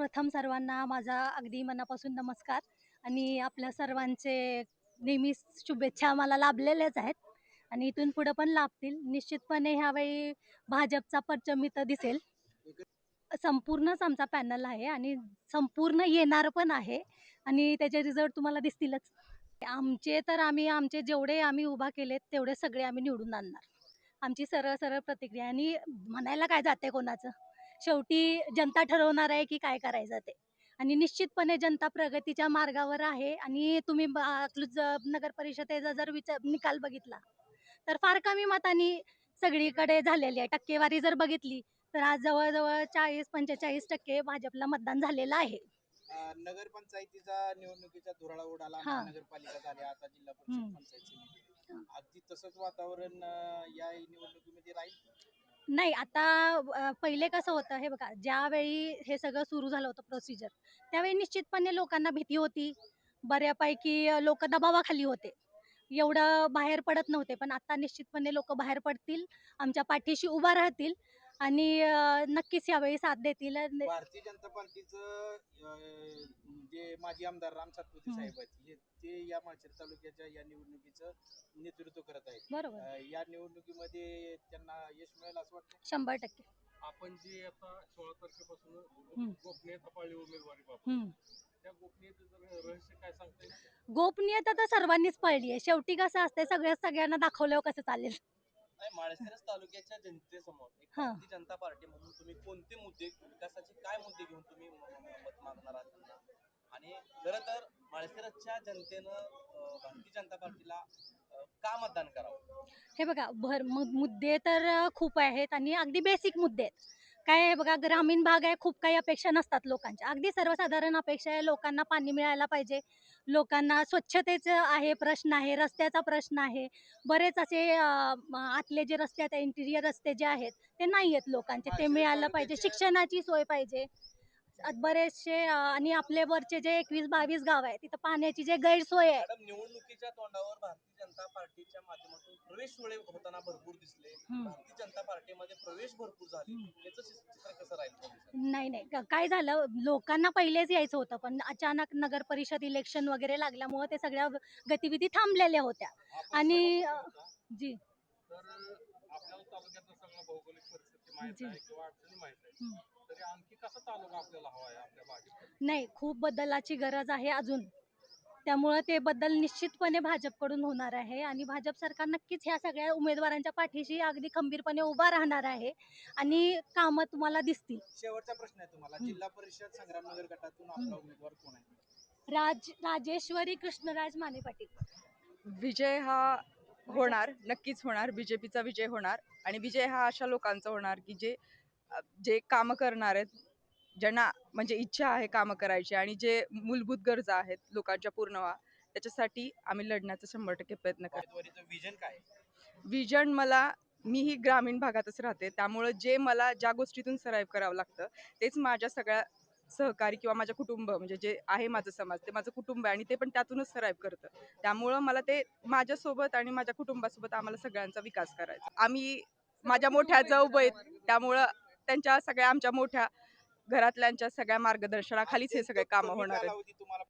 प्रथम सर्वांना माझा अगदी मनापासून नमस्कार आणि आपल्या सर्वांचे नेहमीच शुभेच्छा मला लाभलेल्याच आहेत आणि इथून पुढे पण लाभतील. निश्चितपणे ह्यावेळी भाजपचा परचम इथं दिसेल. संपूर्णच आमचा पॅनल आहे आणि संपूर्ण येणार पण आहे आणि त्याचे रिझल्ट तुम्हाला दिसतीलच. आमचे तर आमचे जेवढे आम्ही उभा केलेत तेवढे सगळे आम्ही निवडून आणणार. आमची सरळ सरळ प्रतिक्रिया आणि म्हणायला काय जाते कोणाचं. शेवटी जनता ठरवणार आहे की काय करायचं ते. आणि निश्चितपणे जनता प्रगतीच्या मार्गावर आहे आणि तुम्ही अकलूज नगर परिषदेचा जर निकाल बघितला तर फार कमी मतांनी सगळीकडे झालेली आहे. टक्केवारी जर बघितली तर आज जवळ-जवळ 40-45% भाजपला मतदान झालेलं आहे. नगरपंचायतीचा निवडणुकीचा धुराळा उडाला, हां. महानगरपालिका झाल्या, आता जिल्हा हं. परिषद पंचायत समिती. अगदी तसंच वातावरण या निवडणुकीमध्ये राहील. नाही आता पहिले कसं होतं हे बघा, ज्यावेळी हे सगळं सुरू झालं होतं प्रोसिजर, त्यावेळी निश्चितपणे लोकांना भीती होती. बऱ्यापैकी लोकं दबावाखाली होते. एवढं बाहेर पडत नव्हते. पण आता निश्चितपणे लोकं बाहेर पडतील, आमच्या पाठीशी उभा राहतील आणि नक्कीच यावेळी साथ देतील. भारतीय जनता पार्टीचं जे माजी आमदार राम सातपुते हं, साहेब आहेत, ते या माळशिरस तालुक्याच्या या निवडणुकीचं नेतृत्व करत आहेत. बरोबर. या निवडणुकीमध्ये त्यांना यश मिळेल असं वाटतं. 100%. आपण जी आता 16 तारखेपासून हं, गोपनीयता पाळली उमेदवारी हं. बाबत, त्या गोपनीयतेचं रहस्य काय सांगता येईल? गोपनीयता तर सर्वांनीच पाळली आहे. शेवटी कसं असतंय सगळ्यांना दाखवल्यावर कसं चालेल? नाही, माळशिरस तालुक्याच्या जनतेसमोर एक हां. भारतीय जनता पार्टी म्हणून तुम्ही कोणते मुद्दे, विकासाचे काय मुद्दे घेऊन तुम्ही मत मागणार आहात त्यांना? आणि खरं तर माळशिरसच्या जनतेनं भारतीय जनता पार्टीला का मतदान करावं? हे बघा मुद्दे तर खूप आहेत आणि अगदी बेसिक मुद्दे आहेत. काय आहे बघा, ग्रामीण भाग आहे, खूप काही अपेक्षा नसतात लोकांच्या. अगदी सर्वसाधारण अपेक्षा आहे, लोकांना पाणी मिळायला पाहिजे, लोकांना स्वच्छतेचा आहे प्रश्न आहे, रस्त्याचा प्रश्न आहे. बरेच असे आतले जे रस्ते आहेत, इंटिरियर रस्ते जे आहेत, ते नाही आहेत लोकांचे, ते माळशिरस मिळायला पाहिजे. तालुक्याच्या शिक्षणाची सोय पाहिजे. बरेचसे आणि आपले वरचे जे 21-22 गाव आहे, तिथं पाण्याची जे गैरसोय आहे. मॅडम, निवडणुकीच्या तोंडावर भारतीय जनता पार्टीच्या माध्यमातून प्रवेश सोहळे होताना भरपूर दिसले. हं. भारतीय जनता पार्टीमध्ये प्रवेश भरपूर झाले. याचं चित्र कसं राहील? नाही, नाही. काय झालं, लोकांना पहिलेच यायचं होतं, पण अचानक नगर परिषद इलेक्शन वगैरे लागल्यामुळं ते सगळ्या गतिविधी थांबलेल्या होत्या आणि जी, तर आपल्याला तालुक्यातलं सगळं भौगोलिक परिस्थिती माहित जी. आहे किंवा अडचणी माहित आहेत. हं. तरी आणखी कसा तालुका आपल्याला हवा आहे आपल्या भाजपकडे? नाही, खूप बदलाची गरज आहे अजून. त्यामुळं ते बदल निश्चितपणे भाजपकडून होणार आहे आणि भाजप सरकार नक्कीच ह्या सगळ्या उमेदवारांच्या पाठीशी अगदी खंबीरपणे उभा राहणार आहे आणि कामं तुम्हाला दिसतील. शेवटचा प्रश्न आहे तुम्हाला, हं. जिल्हा परिषद संग्रामनगर गटातून आपला उमेदवार कोण आहे? राजेश्वरी कृष्णराज माने पाटील. विजय हा होणार, नक्कीच होणार. बीजेपीचा विजय होणार आणि विजय हा अशा लोकांचा होणार की जे कामं करणार आहेत, ज्यांना म्हणजे इच्छा आहे कामं करायची आणि जे मूलभूत गरजा आहेत लोकांच्या पूर्ण व्हा, त्याच्यासाठी आम्ही लढण्याचा 100% प्रयत्न करतो. उमेदवारीचं विजन काय आहे? विजन मीही ग्रामीण भागातच राहते, त्यामुळं मला ज्या गोष्टीतून सर्व्हाइव्ह करावं लागतं तेच माझ्या सगळ्या सहकारी किंवा माझं कुटुंब म्हणजे जे आहे माझं समाज, ते माझं कुटुंब आहे आणि ते पण त्यातूनच सर्व्हाइव्ह करतं. त्यामुळं मला ते माझ्यासोबत आणि माझ्या कुटुंबासोबत आम्हाला सगळ्यांचा विकास करायचा. आम्ही माझ्या मोठ्या जाऊबाई आहेत, त्यामुळं त्यांच्या सगळ्या आमच्या मोठ्या घरातल्यांच्या सगळ्या मार्गदर्शनाखालीच हे सगळे कामं कमी होणार आहेत. कालावधी तुम्हाला